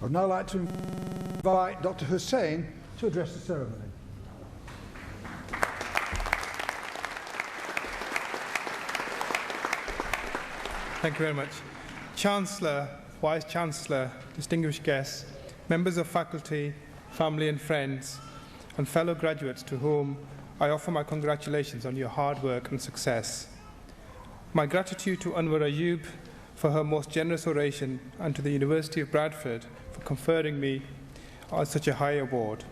I would now like to invite Dr. Hussain to address the ceremony. Thank you very much. Chancellor, Vice-Chancellor, distinguished guests, members of faculty, family and friends, and fellow graduates to whom I offer my congratulations on your hard work and success. My gratitude to Anwar Ayub for her most generous oration and to the University of Bradford for conferring me on such a high award.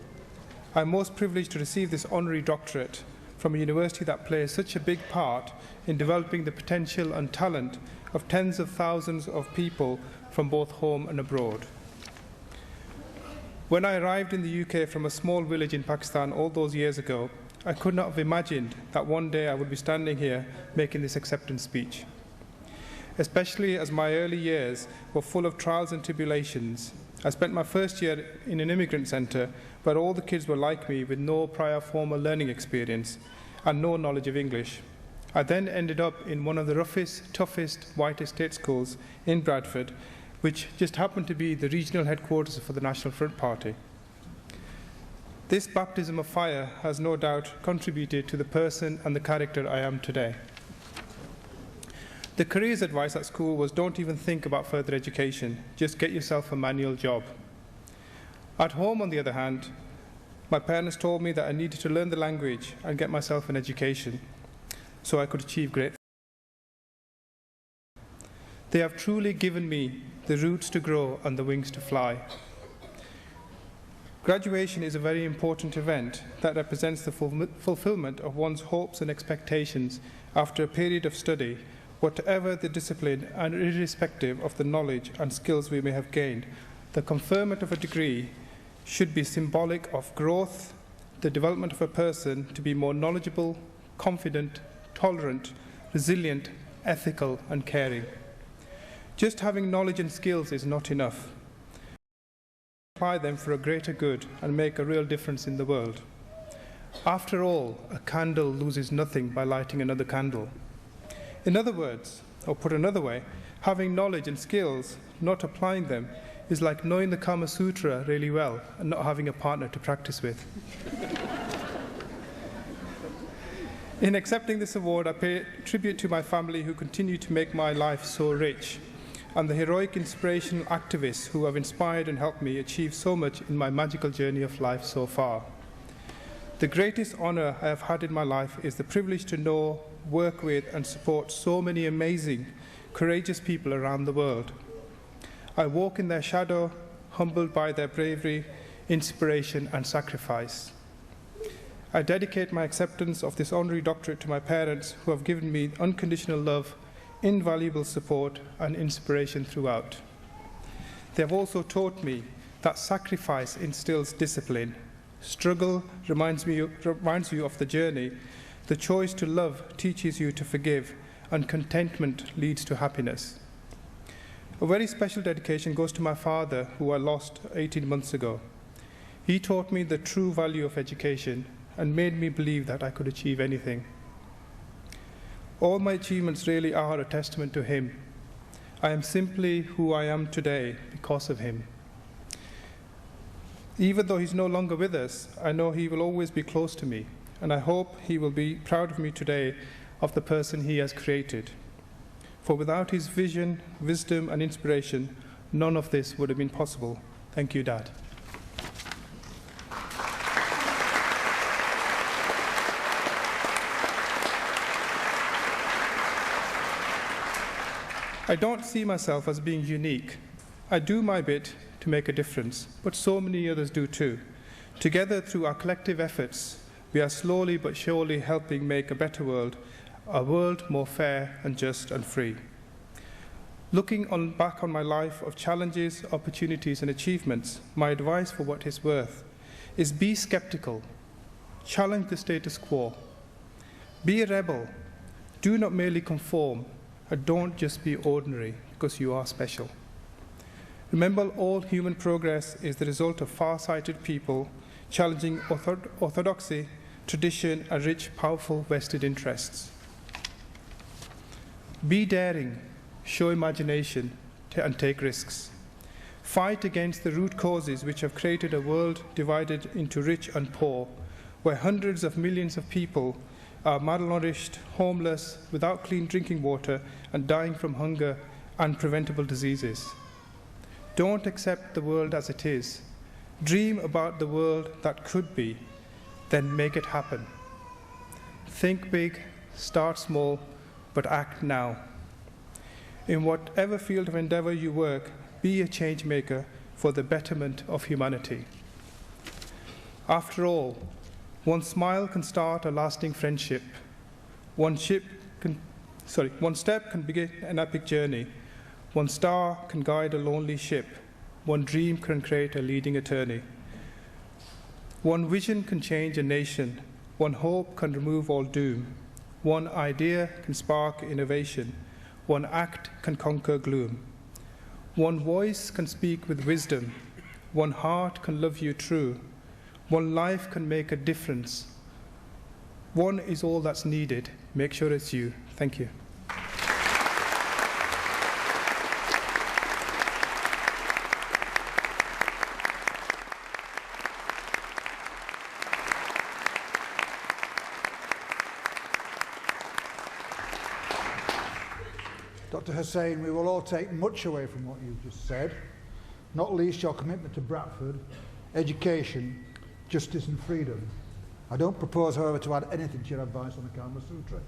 I am most privileged to receive this honorary doctorate from a university that plays such a big part in developing the potential and talent of tens of thousands of people from both home and abroad. When I arrived in the UK from a small village in Pakistan all those years ago, I could not have imagined that one day I would be standing here making this acceptance speech. Especially as my early years were full of trials and tribulations. I spent my first year in an immigrant centre where all the kids were like me with no prior formal learning experience and no knowledge of English. I then ended up in one of the roughest, toughest, whitest state schools in Bradford, which just happened to be the regional headquarters for the National Front Party. This baptism of fire has no doubt contributed to the person and the character I am today. The careers advice at school was don't even think about further education, just get yourself a manual job. At home, on the other hand, my parents told me that I needed to learn the language and get myself an education so I could achieve great things. They have truly given me the roots to grow and the wings to fly. Graduation is a very important event that represents the fulfillment of one's hopes and expectations after a period of study, whatever the discipline and irrespective of the knowledge and skills we may have gained. The conferment of a degree should be symbolic of growth, the development of a person to be more knowledgeable, confident, tolerant, resilient, ethical and caring. Just having knowledge and skills is not enough. Apply them for a greater good and make a real difference in the world. After all, a candle loses nothing by lighting another candle. In other words, or put another way, having knowledge and skills, not applying them, is like knowing the Kama Sutra really well and not having a partner to practice with. In accepting this award, I pay tribute to my family who continue to make my life so rich, and the heroic inspirational activists who have inspired and helped me achieve so much in my magical journey of life so far. The greatest honour I have had in my life is the privilege to know, work with and support so many amazing, courageous people around the world. I walk in their shadow, humbled by their bravery, inspiration and sacrifice. I dedicate my acceptance of this honorary doctorate to my parents who have given me unconditional love, invaluable support and inspiration throughout. They have also taught me that sacrifice instills discipline, struggle reminds you of the journey, the choice to love teaches you to forgive, and contentment leads to happiness. A very special dedication goes to my father, who I lost 18 months ago. He taught me the true value of education and made me believe that I could achieve anything. All my achievements really are a testament to him. I am simply who I am today because of him. Even though he's no longer with us, I know he will always be close to me, and I hope he will be proud of me today of the person he has created. For without his vision, wisdom and inspiration, none of this would have been possible. Thank you, Dad. I don't see myself as being unique. I do my bit to make a difference, but so many others do too. Together, through our collective efforts, we are slowly but surely helping make a better world, a world more fair and just and free. Looking back on my life of challenges, opportunities and achievements, my advice for what it's worth is be skeptical, challenge the status quo, be a rebel, do not merely conform, and don't just be ordinary, because you are special. Remember, all human progress is the result of far-sighted people challenging orthodoxy, tradition, and rich, powerful vested interests. Be daring, show imagination, and take risks. Fight against the root causes which have created a world divided into rich and poor, where hundreds of millions of people are malnourished, homeless, without clean drinking water, and dying from hunger and preventable diseases. Don't accept the world as it is. Dream about the world that could be, then make it happen. Think big, start small, but act now. In whatever field of endeavor you work, be a change maker for the betterment of humanity. After all, one smile can start a lasting friendship. One step can begin an epic journey. One star can guide a lonely ship. One dream can create a leading attorney. One vision can change a nation. One hope can remove all doom. One idea can spark innovation. One act can conquer gloom. One voice can speak with wisdom. One heart can love you true. One life can make a difference. One is all that's needed. Make sure it's you. Thank you. Dr. Hussain, we will all take much away from what you've just said, not least your commitment to Bradford, education, justice and freedom. I don't propose, however, to add anything to your advice on the Kama Sutra.